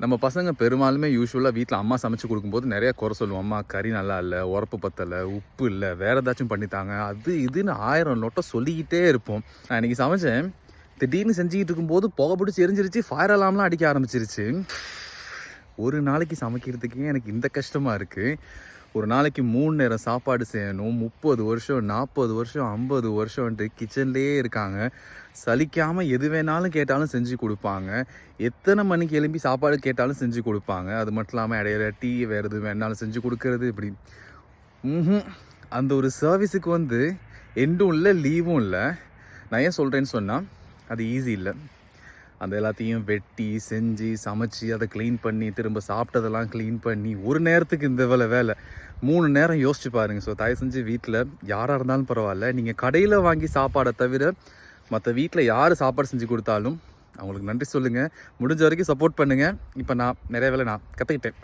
நம்ம பசங்க பெரும்பாலுமே யூஸ்வலாக வீட்டில் அம்மா சமைச்சு கொடுக்கும்போது நிறைய குறை சொல்லுவோம். அம்மா கறி நல்லா இல்லை, உரப்பு பத்தலை, உப்பு இல்லை, வேறு ஏதாச்சும் பண்ணித்தாங்க, அது இதுன்னு 1000 நொட்டை சொல்லிக்கிட்டே இருப்போம். நான் இன்றைக்கி சமைச்சேன். திடீர்னு செஞ்சுக்கிட்டு இருக்கும்போது புகை பிடிச்சி எரிஞ்சிருச்சு, ஃபயர் அலாம்லாம் அடிக்க ஆரம்பிச்சிருச்சு. ஒரு நாளைக்கு சமைக்கிறதுக்கே எனக்கு இந்த கஷ்டமாக இருக்குது. ஒரு நாளைக்கு 3 நேரம் சாப்பாடு செய்யணும். 30 வருஷம், 40 வருஷம், 50 வருஷம்ன்ட்டு கிச்சன்லேயே இருக்காங்க. சலிக்காமல் எது வேணாலும் கேட்டாலும் செஞ்சு கொடுப்பாங்க. எத்தனை மணிக்கு எழும்பி சாப்பாடு கேட்டாலும் செஞ்சு கொடுப்பாங்க. அது மட்டும் இல்லாமல் இடையில டீ வேறு எது வேணாலும் செஞ்சு கொடுக்கறது இப்படி. அந்த ஒரு சர்வீஸுக்கு வந்து எண்டும் இல்லை, லீவும் இல்லை. நான் ஏன் சொல்கிறேன்னு சொன்னால், அது ஈஸி இல்லை. அந்த எல்லாத்தையும் வெட்டி செஞ்சு சமைச்சு அதை க்ளீன் பண்ணி திரும்ப சாப்பிட்டதெல்லாம் க்ளீன் பண்ணி ஒரு நேரத்துக்கு இந்த வேலை 3 நேரம் யோசிச்சு பாருங்கள். ஸோ தயவு செஞ்சு வீட்டில் யாராக இருந்தாலும் பரவாயில்ல, நீங்கள் கடையில் வாங்கி சாப்பாடை தவிர மற்ற வீட்டில் யார் சாப்பாடு செஞ்சு கொடுத்தாலும் அவங்களுக்கு நன்றி சொல்லுங்கள். முடிஞ்ச வரைக்கும் சப்போர்ட் பண்ணுங்கள். இப்போ நான் நிறைய வேலை நான் கற்றுக்கிட்டேன்.